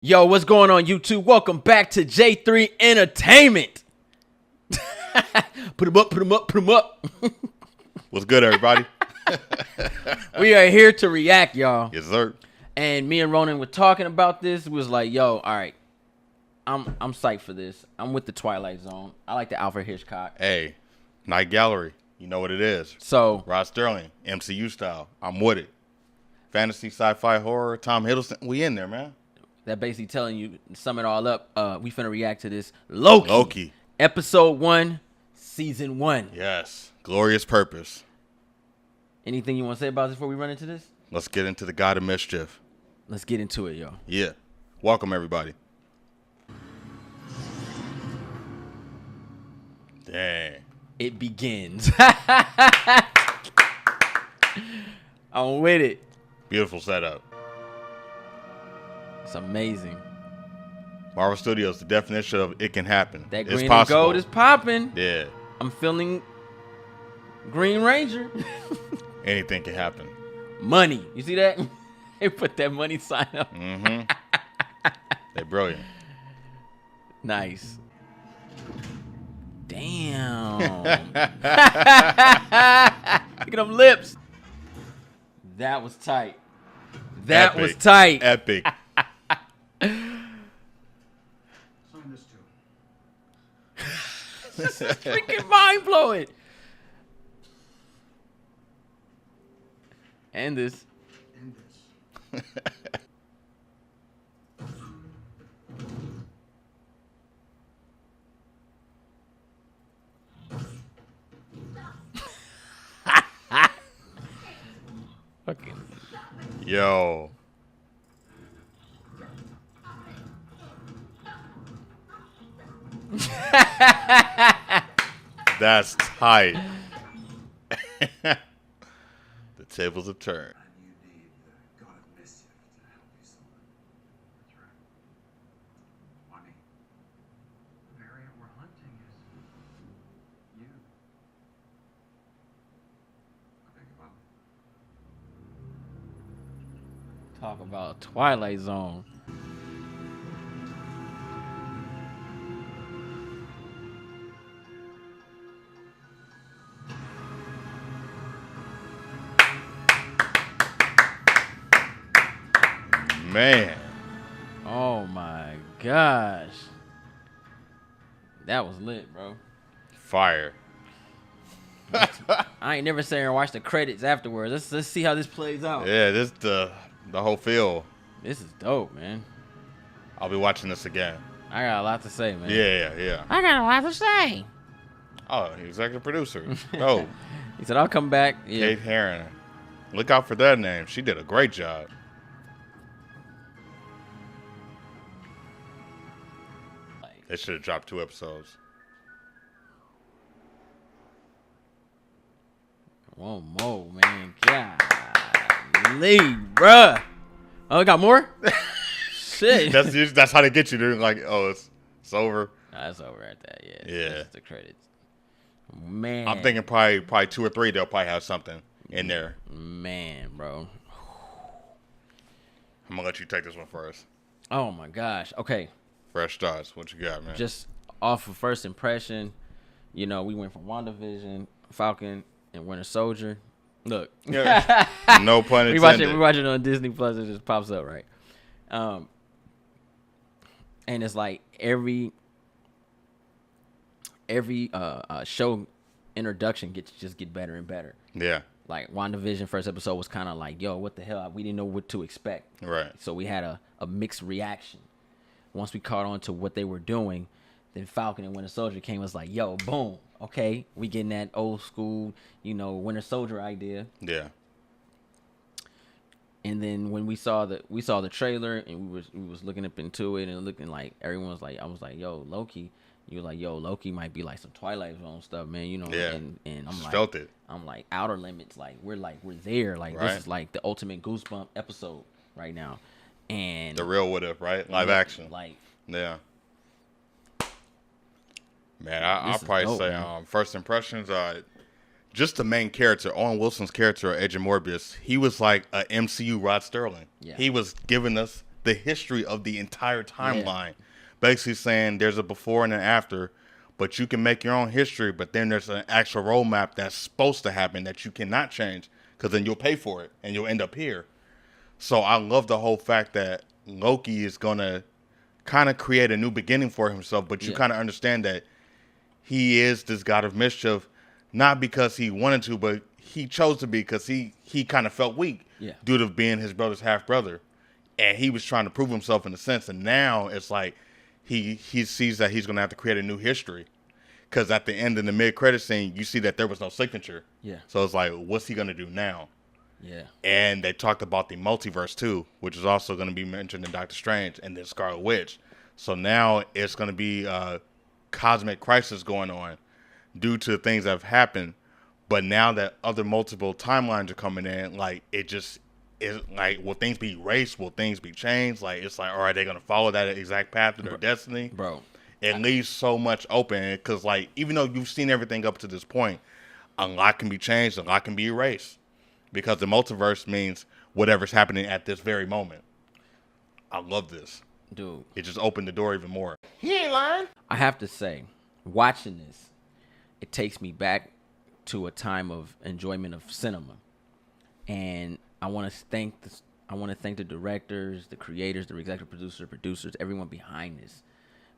Yo, what's going on, YouTube? Welcome back to J3 Entertainment. Put them up, put them up, put them up. What's good, everybody? We are here to react, y'all. Yes, sir. And me and Ronin were talking about this. We was like, yo, all right, I'm psyched for this. I'm with the Twilight Zone. I like the Alfred Hitchcock. Hey, Night Gallery. You know what it is. So, Rod Sterling, MCU style. I'm with it. Fantasy, sci-fi, horror, Tom Hiddleston. We in there, man. that basically telling you, sum it all up, we finna react to this Loki. Loki. Episode 1, Season 1. Yes. Glorious purpose. Anything you want to say about this before we run into this? Let's get into the God of Mischief. Let's get into it, yo. Yeah. Welcome, everybody. Dang. It begins. I'm with it. Beautiful setup. It's amazing. Marvel Studios, the definition of it can happen. That It's green and possible. gold is popping. Yeah. I'm feeling Green Ranger. Anything can happen. Money. You see that? They put that money sign up. Mm-hmm. They're brilliant. Nice. Damn. Look at them lips. That was tight. That Epic. was tight. Epic. Sign this too. This is freaking mind blowing. And this. End this. Fucking. Yo. That's tight. The tables have turned. And you need the God of Mischief to help you solve it. That's right. Money. The variant we're hunting is you. I think about it. Talk about Twilight Zone. Man. Oh my gosh. That was lit, bro. Fire. I ain't never sat here and watched the credits afterwards. Let's see how this plays out. Yeah, this the whole feel. This is dope, man. I'll be watching this again. I got a lot to say, man. Yeah. I got a lot to say. Oh, executive producer. Oh, He said, I'll come back. Yeah. Kate Herron. Look out for that name. She did a great job. They should have dropped 2 episodes. One more, man. Golly, bruh. Oh, got more? Shit. That's how they get you. They're like, oh, it's over. Nah, that's over at that. Yeah. Yeah. That's the credits. Man. I'm thinking probably 2 or 3. They'll probably have something in there. Man, bro. I'm gonna let you take this one first. Oh my gosh. Okay. Fresh starts. What you got, man? Just off of first impression, you know, we went from WandaVision, Falcon, and Winter Soldier. Look. Yeah. No pun we intended. watch it on Disney Plus. It just pops up, right? And it's like every show introduction get better and better. Yeah. Like WandaVision first episode was kind of like, yo, what the hell? We didn't know what to expect. Right. So we had a mixed reaction. Once we caught on to what they were doing, then Falcon and Winter Soldier came. Was like, yo, boom, okay, we getting that old school, you know, Winter Soldier idea. Yeah. And then when we saw the trailer and we was looking up into it and looking like everyone was like, I was like, yo, Loki. You were like, yo, Loki might be like some Twilight Zone stuff, man. You know. Yeah. And I'm Just like, felt it. I'm like Outer Limits. Like we're there. Like Right. this is like the ultimate goosebump episode right now. And The real what if, right? Live action. Like Yeah. Man, I'll This is probably dope, say man. first impressions. Just the main character, Owen Wilson's character, Agent Morbius. He was like a MCU Rod Sterling. Yeah. He was giving us the history of the entire timeline. Basically saying there's a before and an after, but you can make your own history, but then there's an actual roadmap that's supposed to happen that you cannot change, because then you'll pay for it and you'll end up here. So I love the whole fact that Loki is going to kind of create a new beginning for himself, but you kind of understand that he is this god of mischief, not because he wanted to, but he chose to be because he kind of felt weak due to being his brother's half-brother. And he was trying to prove himself in a sense. And now it's like he sees that he's going to have to create a new history. Because at the end of the mid-credit scene, you see that there was no signature. Yeah. So it's like, what's he going to do now? Yeah. And they talked about the multiverse, too, which is also going to be mentioned in Doctor Strange and then Scarlet Witch. So now it's going to be a cosmic crisis going on due to things that have happened. But now that other multiple timelines are coming in, like, it just is like, will things be erased? Will things be changed? Like, it's like, all right, they're going to follow that exact path of their destiny? Bro. It leaves so much open because, like, even though you've seen everything up to this point, a lot can be changed, a lot can be erased. Because the multiverse means whatever's happening at this very moment. I love this. Dude. It just opened the door even more. He ain't lying. I have to say, watching this, it takes me back to a time of enjoyment of cinema. And I want to thank the directors, the creators, the executive producers, everyone behind this.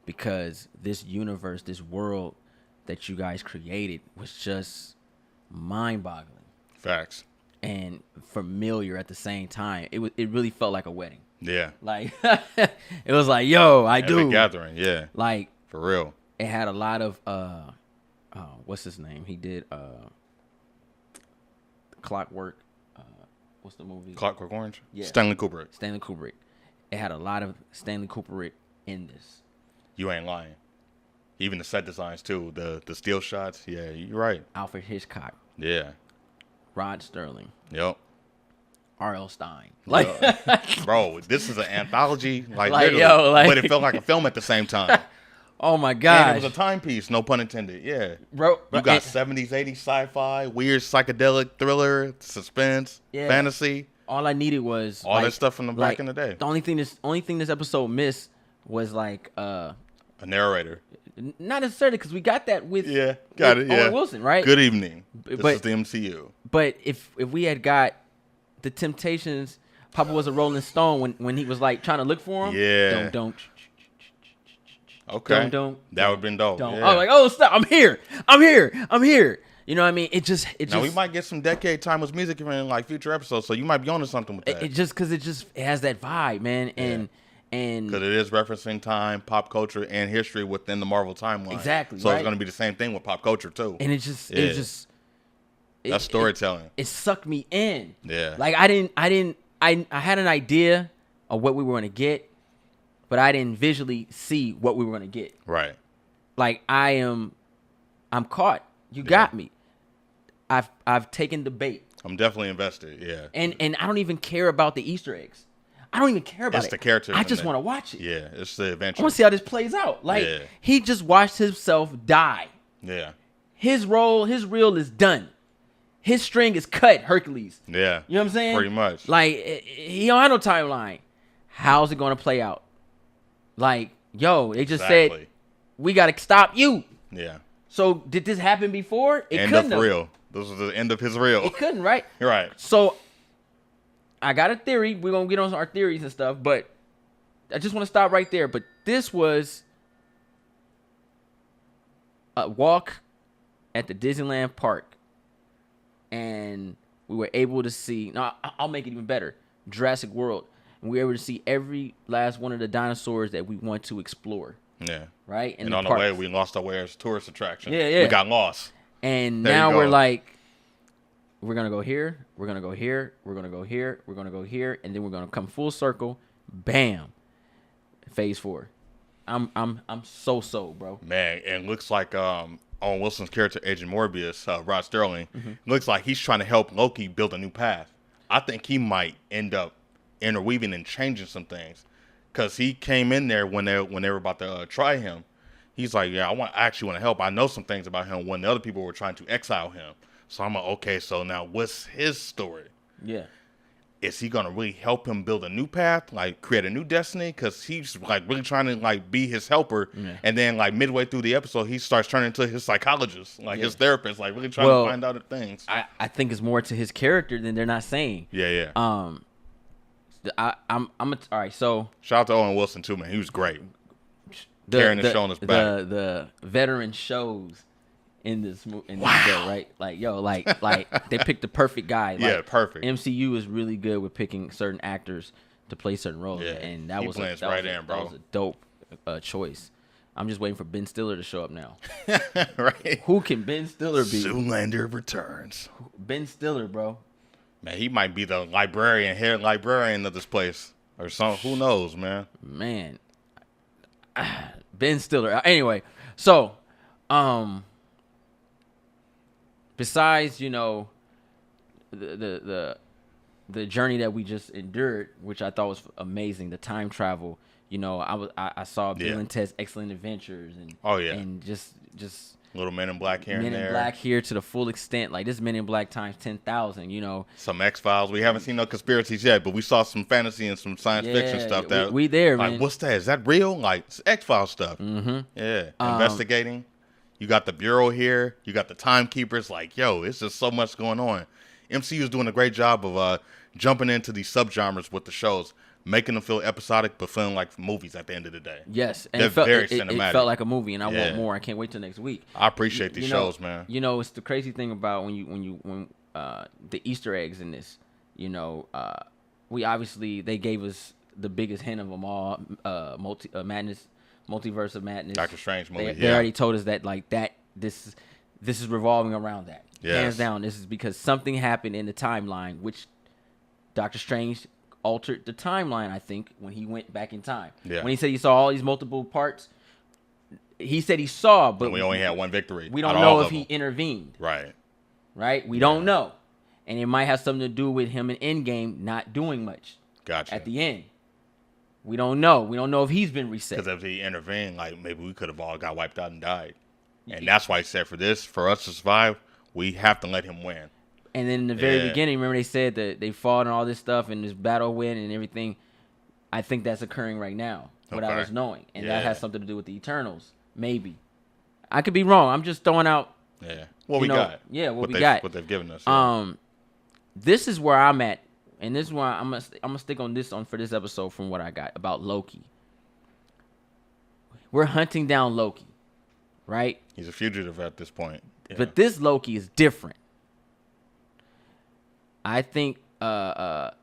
Because this universe, this world that you guys created was just mind-boggling. Facts. And familiar at the same time. It really felt like a wedding. Yeah. Like, it was like, yo, I do. Every gathering, yeah. Like. For real. It had a lot of, what's his name? He did Clockwork. What's the movie? Clockwork Orange? Yeah. Stanley Kubrick. It had a lot of Stanley Kubrick in this. You ain't lying. Even the set designs, too. The still shots. Yeah, you're right. Alfred Hitchcock. Yeah. Rod Sterling. Yep. R.L. Stein. Like, bro, this is an anthology. Like but it felt like a film at the same time. Oh, my God. And it was a timepiece, no pun intended. Yeah. Bro. You got 70s, 80s sci-fi, weird psychedelic thriller, suspense, fantasy. All I needed was all that stuff from the back in the day. The only thing this episode missed was like a narrator. Not necessarily, because we got that with Owen Wilson, right? Good evening. This is the MCU. But if we had got the Temptations, Papa was a Rolling Stone when he was like trying to look for him. Yeah. Don't. Okay. That would have been dope. Yeah. I was like, oh, stop! I'm here. You know what I mean? It just. Now we might get some decade timeless music in like future episodes, so you might be onto something with that. It has that vibe, man, and because it is referencing time, pop culture, and history within the Marvel timeline. Exactly. So it's going to be the same thing with pop culture too. And that's storytelling. It sucked me in. Yeah. Like I had an idea of what we were going to get, but I didn't visually see what we were going to get. Right. Like I'm caught. You got me. I've taken the bait. I'm definitely invested. Yeah. And I don't even care about the Easter eggs. I don't even care about it. It's the characters. I just want to watch it. Yeah, it's the adventure. I want to see how this plays out. Like, he just watched himself die. Yeah. His reel is done. His string is cut, Hercules. Yeah. You know what I'm saying? Pretty much. Like, he don't have no timeline. How's it going to play out? Like, yo, they just said, we got to stop you. Yeah. So, did this happen before? It couldn't. End of reel. This was the end of his reel. It couldn't, right? You're right. So, I got a theory. We're going to get on our theories and stuff, but I just want to stop right there. But this was a walk at the Disneyland park, and we were able to see, no, I'll make it even better, Jurassic World. And we were able to see every last one of the dinosaurs that we want to explore. Yeah. Right? And on the way, we lost our way as tourist attraction. Yeah. We got lost. And now we're like, we're going to go here, we're going to go here, we're going to go here, we're going to go here, and then we're going to come full circle. Bam. Phase 4. I'm so, bro. Man, and looks like Owen Wilson's character, Agent Morbius, Rod Sterling, looks like he's trying to help Loki build a new path. I think he might end up interweaving and changing some things. Because he came in there when they were about to try him. He's like, yeah, I actually want to help. I know some things about him when the other people were trying to exile him. So I'm like, okay, so now what's his story? Yeah. is he gonna really help him build a new path, like create a new destiny? Because he's like really trying to like be his helper, and then like midway through the episode, he starts turning into his psychologist, like his therapist, like really trying to find out things. I think it's more to his character than they're not saying. Yeah. I'm all right. So shout out to Owen Wilson too, man. He was great. Carrying the show on his back. The veteran shows in this show, right? Like, like they picked the perfect guy. Like, perfect. MCU is really good with picking certain actors to play certain roles, and that was a dope choice. I'm just waiting for Ben Stiller to show up now. Right? Who can Ben Stiller be? Zoolander returns. Ben Stiller, bro. Man, he might be the head librarian of this place or something. Who knows, man? Man, Ben Stiller. Anyway, so besides, the journey that we just endured, which I thought was amazing, the time travel. I saw Bill and Ted's Excellent Adventures, and and just little Men in Black here and there. Men in Black here to the full extent, like this Men in Black times 10,000. Some X-Files. We haven't seen no conspiracies yet, but we saw some fantasy and some science fiction stuff. That we there, like, man. What's that? Is that real? Like it's X-Files stuff. Mm-hmm. Yeah, investigating. You got the Bureau here. You got the Timekeepers. Like, yo, it's just so much going on. MCU is doing a great job of jumping into these subgenres with the shows, making them feel episodic, but feeling like movies at the end of the day. Yes, and they're very cinematic. It felt like a movie, and I want more. I can't wait till next week. I appreciate these shows, man. It's the crazy thing about when the Easter eggs in this. We obviously they gave us the biggest hint of them all. Multiverse of Madness. Doctor Strange movie. They already told us that this is revolving around that. Yes. Hands down, this is because something happened in the timeline, which Doctor Strange altered the timeline, I think, when he went back in time. Yeah. When he said he saw all these multiple parts, he said he saw, but we only had one victory. We don't know if he intervened. Right? We don't know. And it might have something to do with him in Endgame not doing much. Gotcha. At the end. We don't know. We don't know if he's been reset. Because if he intervened, like maybe we could have all got wiped out and died. And that's why he said for us to survive, we have to let him win. And then in the very beginning, remember they said that they fought and all this stuff and this battle win and everything. I think that's occurring right now without us knowing. And that has something to do with the Eternals. Maybe. I could be wrong. I'm just throwing out. Yeah. What we got. Yeah, what we got. What they've given us. Yeah. This is where I'm at. And this is why I'm gonna stick on this for this episode from what I got about Loki. We're hunting down Loki, right? He's a fugitive at this point. Yeah. But this Loki is different. I think what's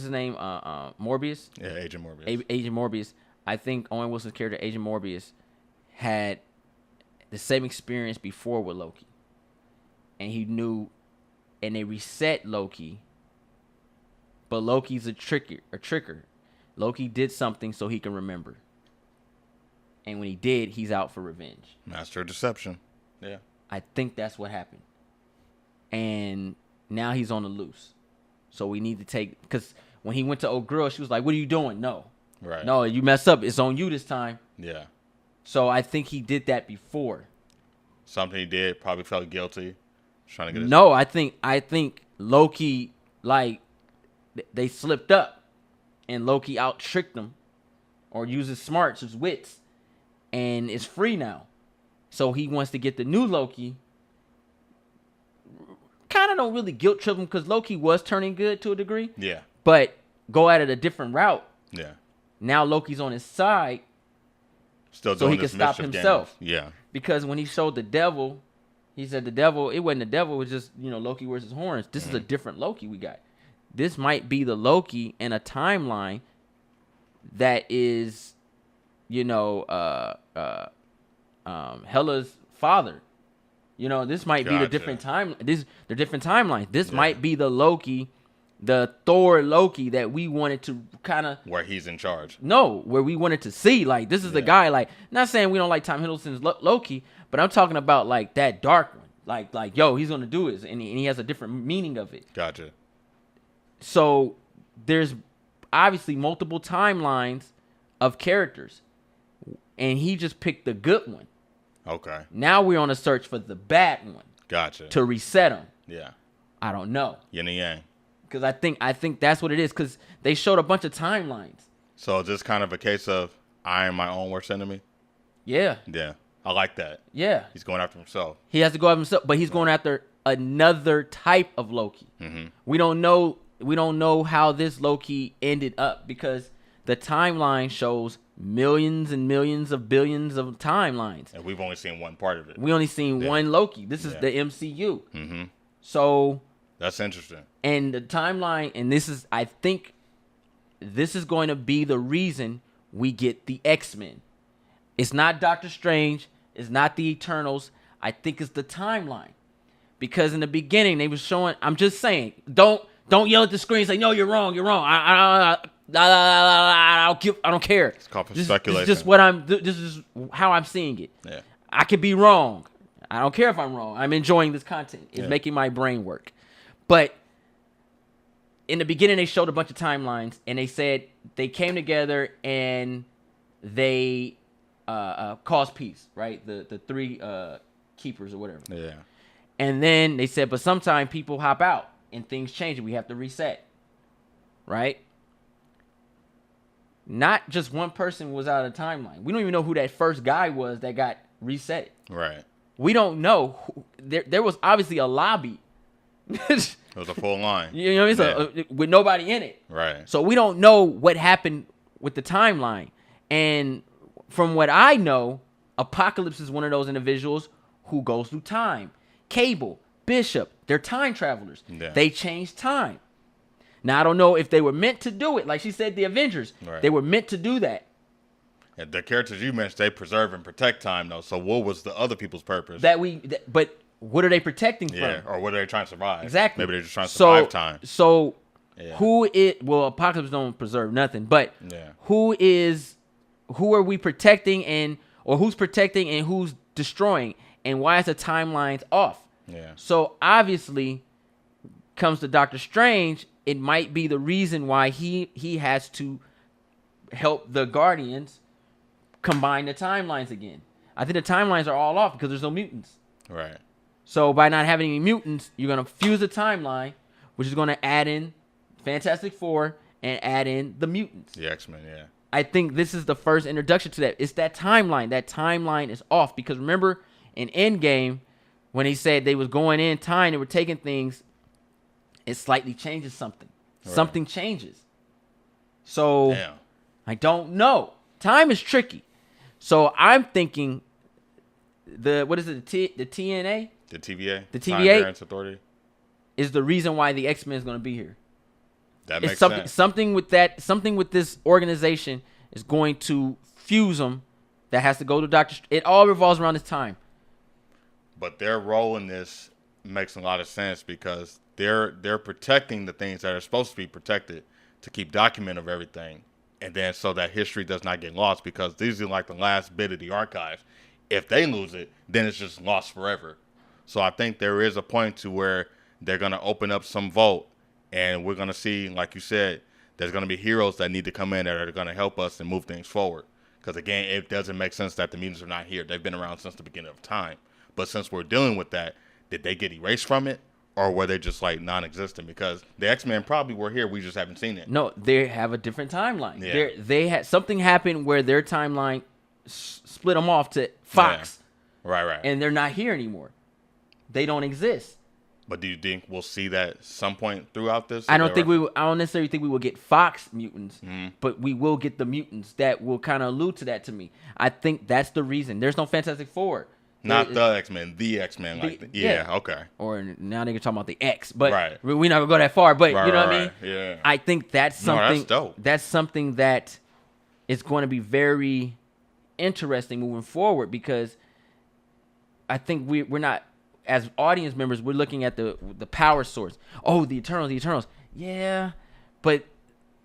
his name? Morbius? Yeah, Agent Morbius. Agent Morbius. I think Owen Wilson's character, Agent Morbius, had the same experience before with Loki. And he knew, and they reset Loki. But Loki's a tricker. Loki did something so he can remember. And when he did, he's out for revenge. Master of deception. Yeah. I think that's what happened. And now he's on the loose. So we need to take... Because when he went to old girl, she was like, what are you doing? No. Right. No, you mess up. It's on you this time. Yeah. So I think he did that before. Something he did, probably felt guilty. Trying to get his... No, I think Loki, like... They slipped up, and Loki out-tricked them, or uses smarts, his wits, and is free now. So he wants to get the new Loki. Kind of don't really guilt-trip him, because Loki was turning good to a degree. Yeah. But go at it a different route. Yeah. Now Loki's on his side, still so he can stop himself. Game. Yeah. Because when he showed the devil, he said it wasn't the devil, it was just, Loki wears his horns. This is a different Loki we got. This might be the Loki in a timeline that is, Hela's father. This might be the different time. They're different timelines. This might be the Loki, the Thor Loki that we wanted to kind of where he's in charge. No, where we wanted to see. Like, this is the guy. Like, not saying we don't like Tom Hiddleston's Loki, but I'm talking about like that dark one. Like, yo, he's gonna do it, and he has a different meaning of it. Gotcha. So there's obviously multiple timelines of characters, and he just picked the good one. Okay. Now we're on a search for the bad one. Gotcha. To reset him. Yeah. I don't know. Yin and yang. Because I think that's what it is. Because they showed a bunch of timelines. So is this kind of a case of I am my own worst enemy? Yeah. Yeah. I like that. Yeah. He's going after himself. He has to go after himself, but he's going after another type of Loki. Mm-hmm. We don't know how this Loki ended up because the timeline shows millions and millions of billions of timelines. And we've only seen one part of it. We only seen one Loki. This is the MCU. Mm-hmm. So that's interesting. And the timeline, and I think this is going to be the reason we get the X-Men. It's not Doctor Strange. It's not the Eternals. I think it's the timeline. Because in the beginning, they were showing, I'm just saying, don't yell at the screen and say, no, you're wrong. I don't care. It's called speculation. This is how I'm seeing it. Yeah. I could be wrong. I don't care if I'm wrong. I'm enjoying this content. It's making my brain work. But in the beginning, they showed a bunch of timelines, and they said they came together and they caused peace, right? The three keepers or whatever. Yeah. And then they said, but sometimes people hop out and things change and we have to reset, right? Not just one person was out of the timeline. We don't even know who that first guy was that got reset. Right. We don't know. There was obviously a lobby. It was a full line. You know what I mean? With nobody in it. Right. So we don't know what happened with the timeline. And from what I know, Apocalypse is one of those individuals who goes through time. Cable, Bishop, they're time travelers. Yeah. They change time. Now, I don't know if they were meant to do it. Like she said, the Avengers, they were meant to do that. And the characters you mentioned, they preserve and protect time, though. So what was the other people's purpose? But what are they protecting from? Yeah, or what are they trying to survive? Exactly. Maybe they're just trying to survive time. So Apocalypse don't preserve nothing. But who are we protecting or who's protecting and who's destroying? And why is the timelines off? Yeah. So obviously, comes to Doctor Strange, it might be the reason why he has to help the Guardians combine the timelines again. I think the timelines are all off because there's no mutants. Right. So by not having any mutants, you're gonna fuse the timeline, which is gonna add in Fantastic Four and add in the mutants. The X-Men, yeah. I think this is the first introduction to that. It's that timeline. That timeline is off because remember in Endgame when he said they was going in time, they were taking things. It slightly changes something. Right. Something changes. So I don't know. Time is tricky. So I'm thinking the TNA? The TVA? The TVA Time Variance Authority is the reason why the X-Men is going to be here. That makes sense. Something with this organization is going to fuse them that has to go to Doctor It all revolves around this time. But their role in this makes a lot of sense because they're protecting the things that are supposed to be protected to keep document of everything. And then so that history does not get lost because these are like the last bit of the archive. If they lose it, then it's just lost forever. So I think there is a point to where they're going to open up some vault and we're going to see, like you said, there's going to be heroes that need to come in that are going to help us and move things forward. Because again, it doesn't make sense that the mutants are not here. They've been around since the beginning of time. But since we're dealing with that, did they get erased from it? Or were they just like non-existent? Because the X-Men probably were here. We just haven't seen it. No, they have a different timeline. Yeah. They had something happen where their timeline split them off to Fox. Yeah. Right. And they're not here anymore. They don't exist. But do you think we'll see that at some point throughout this? I don't necessarily think we will get Fox mutants, but we will get the mutants that will kind of allude to that to me. I think that's the reason. There's no Fantastic Four. Not the X-Men, the X-Men. Okay. Or now they're talking about the X, but right. we're not going to go that far. But you know what I mean? Yeah. I think that's something, that's dope. That's something that is going to be very interesting moving forward because I think we're not, as audience members, we're looking at the power source. Oh, the Eternals. Yeah, but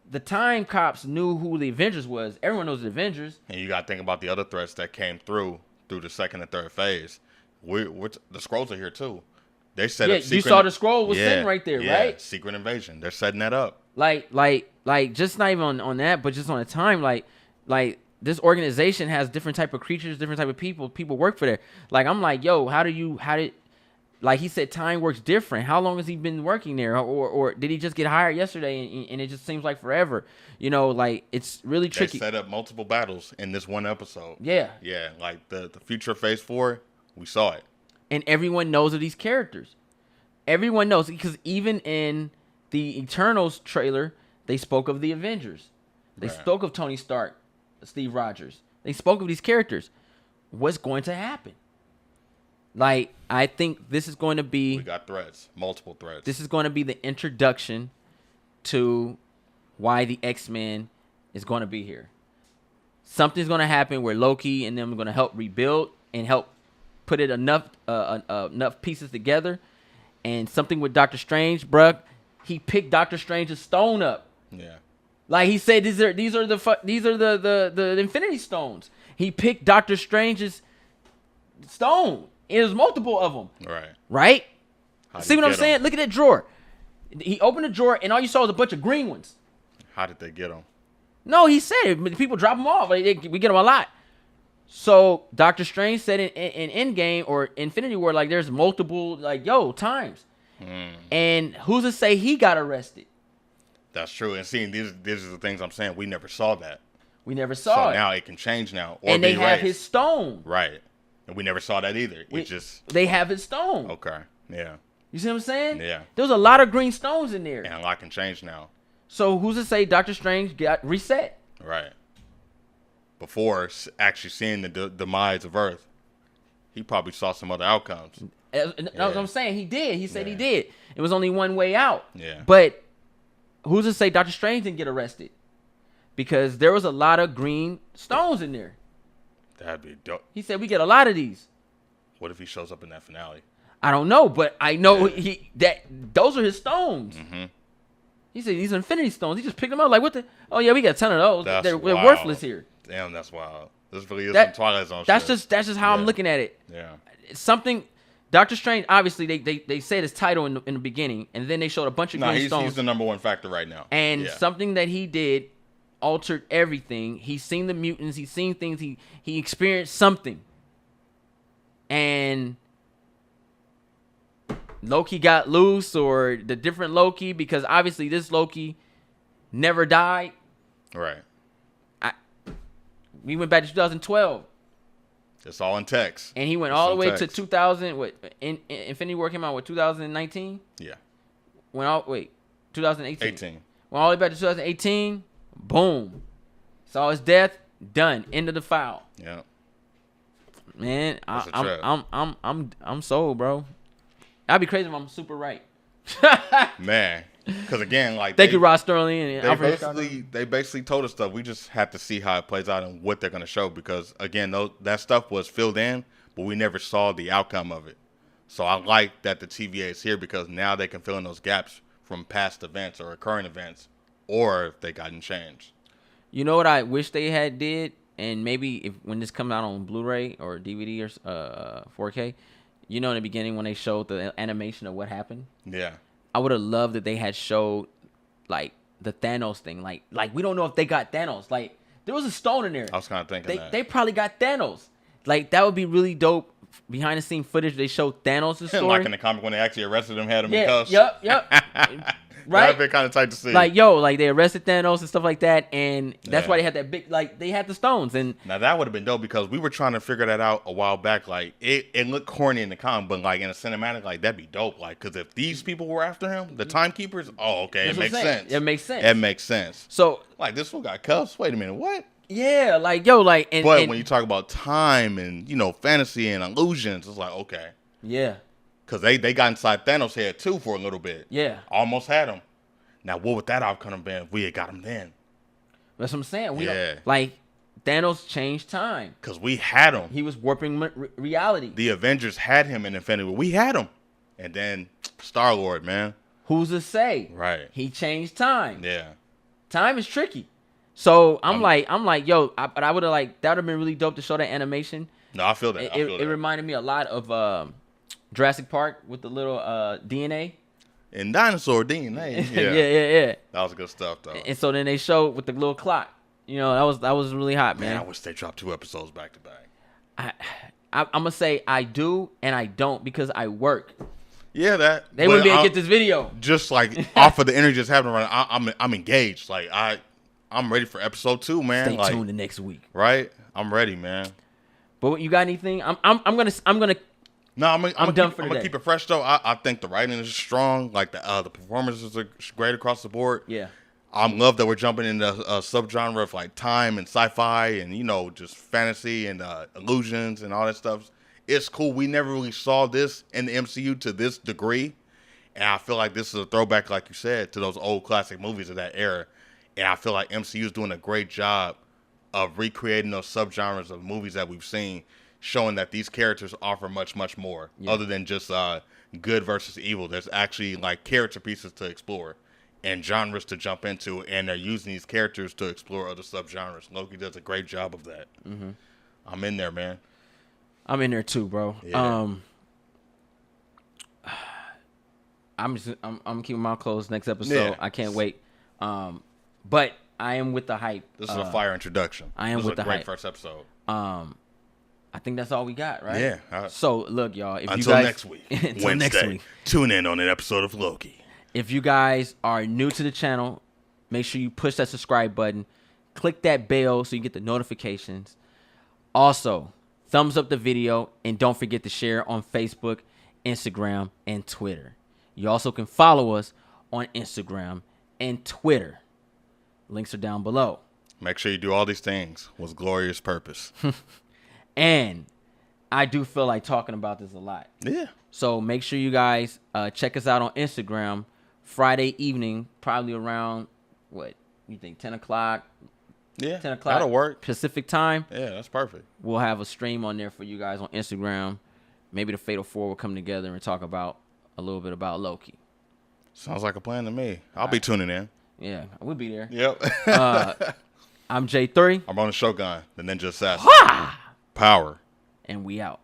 the time cops knew who the Avengers was. Everyone knows the Avengers. And you got to think about the other threats that came through the second and third phase. The Skrulls are here too. They set up. You saw the Skrull was sitting right there, right? Secret invasion. They're setting that up. Like, just not even on that, but just on the time, like this organization has different type of creatures, different type of people. People work for there. Like, I'm like, yo, like he said, time works different. How long has he been working there, or did he just get hired yesterday and it just seems like forever? You know, like it's really tricky. They set up multiple battles in this one episode. Yeah, yeah, like the future Phase 4, we saw it, and everyone knows of these characters. Everyone knows because even in the Eternals trailer, they spoke of the Avengers. They spoke of Tony Stark, Steve Rogers. They spoke of these characters. What's going to happen? Like, I think this is going to be... We got threats, multiple threats. This is going to be the introduction to why the X-Men is going to be here. Something's going to happen where Loki and them are going to help rebuild and help put it enough pieces together. And something with Doctor Strange, bruh, he picked Doctor Strange's stone up. Yeah. Like he said, these are the Infinity Stones. He picked Doctor Strange's stone. There's multiple of them. Right? See what I'm saying? Look at that drawer. He opened the drawer, and all you saw was a bunch of green ones. How did they get them? No, he said people drop them off. Like, we get them a lot. So Doctor Strange said in Endgame or Infinity War, like there's multiple times. And who's to say he got arrested? That's true. And seeing these are the things I'm saying. We never saw that. We never saw it. So now it can change now. Or and they have his stone. Right. And we never saw that either. They have his stone. Okay. Yeah. You see what I'm saying? Yeah. There's a lot of green stones in there. And a lot can change now. So who's to say Doctor Strange got reset? Right. Before actually seeing the demise of Earth, he probably saw some other outcomes. That's what I'm saying. He did. He said he did. It was only one way out. Yeah. But who's to say Doctor Strange didn't get arrested? Because there was a lot of green stones in there. That'd be dope. He said we get a lot of these. What if he shows up in that finale? I don't know, but I know those are his stones. Mm-hmm. He said these are Infinity Stones. He just picked them up like what the? Oh yeah, we got a ton of those. They're worthless here. Damn, that's wild. This really is some Twilight Zone that's shit. That's just how I'm looking at it. Yeah. It's something. Doctor Strange, obviously, they said his title in the beginning, and then they showed a bunch of green stones. He's the number one factor right now. And something that he did altered everything. He's seen the mutants. He's seen things. He experienced something. And Loki got loose, or the different Loki, because obviously this Loki never died. Right. We went back to 2012. It's all in text. And he went all the way to 2000. Infinity War came out with 2019. Yeah. 2018. 18. Went all the way back to 2018. Boom. Saw his death. Done. End of the file. Yeah. Man, I'm sold, bro. I'd be crazy if I'm super right. Man, because again, like thank you, Ross Sterling and Alfred. They basically told us stuff. We just have to see how it plays out and what they're going to show. Because again, that stuff was filled in, but we never saw the outcome of it. So I like that the TVA is here because now they can fill in those gaps from past events or current events, or if they gotten changed. You know what I wish they had did, and maybe when this comes out on Blu-ray or DVD or 4K. You know, in the beginning when they showed the animation of what happened? Yeah. I would have loved that they had showed, like, the Thanos thing. Like we don't know if they got Thanos. Like, there was a stone in there. I was kind of thinking that. They probably got Thanos. Like, that would be really dope. Behind-the-scene footage, they showed Thanos' story. Like in the comic when they actually arrested him, had him in cuffs. Yep. Right? That'd be kind of tight to see. Like, they arrested Thanos and stuff like that, and that's why they had that big, they had the stones. And now that would have been dope because we were trying to figure that out a while back. Like, it looked corny in the comic, but like in a cinematic, like that'd be dope. Like, because if these people were after him, the timekeepers, it makes sense. It makes sense. It makes sense. So, like, this fool got cuffs. Wait a minute, what? Yeah, but when you talk about time and fantasy and illusions, it's like okay. Yeah. Because they got inside Thanos' head too for a little bit. Yeah. Almost had him. Now, what would that outcome have been if we had got him then? That's what I'm saying. Thanos changed time. Because we had him. He was warping reality. The Avengers had him in Infinity War. We had him. And then Star-Lord, man. Who's to say? Right. He changed time. Yeah. Time is tricky. So I'm like, but I would have that would have been really dope to show that animation. No, I feel that. It reminded me a lot of Jurassic Park with the little DNA. And dinosaur DNA. Yeah. That was good stuff, though. And so then they showed with the little clock. That was really hot, man. I wish they dropped 2 episodes back to back. I'm gonna say I do and I don't because I work. Yeah, that They wouldn't be able to get this video. Just like off of the energy just happening right now, I'm engaged. Like I'm ready for episode 2, man. Stay like, tuned the next week. Right? I'm ready, man. But you got anything? I'm gonna. No, I'm done for I'm today. gonna keep it fresh though. I think the writing is strong. Like the performances are great across the board. Yeah. I love that we're jumping into a subgenre of like time and sci-fi and just fantasy and illusions and all that stuff. It's cool. We never really saw this in the MCU to this degree, and I feel like this is a throwback, like you said, to those old classic movies of that era. And I feel like MCU is doing a great job of recreating those subgenres of movies that we've seen, showing that these characters offer much, much more other than just good versus evil. There's actually like character pieces to explore and genres to jump into, and they're using these characters to explore other subgenres. Loki does a great job of that. Mm-hmm. I'm in there, man. I'm in there too, bro. Yeah. I'm keeping my clothes next episode. Yeah. I can't wait. But I am with the hype. This is a fire introduction. I am this with is a the great hype. first episode. I think that's all we got, right? Yeah. So look, y'all. If Until you guys, next week, until Wednesday, next week. tune in on an episode of Loki. If you guys are new to the channel, make sure you push that subscribe button. Click that bell so you get the notifications. Also, thumbs up the video, and don't forget to share on Facebook, Instagram, and Twitter. You also can follow us on Instagram and Twitter. Links are down below. Make sure you do all these things with glorious purpose. And I do feel like talking about this a lot. Yeah. So make sure you guys check us out on Instagram Friday evening, probably around, what, you think, 10 o'clock? Yeah, 10 o'clock that'll work. Pacific time. Yeah, that's perfect. We'll have a stream on there for you guys on Instagram. Maybe the Fatal Four will come together and talk about a little bit about Loki. Sounds like a plan to me. I'll be tuning in. Yeah, we'll be there. Yep. I'm J3. I'm on the Shogun, the Ninja Assassin. Power. And we out.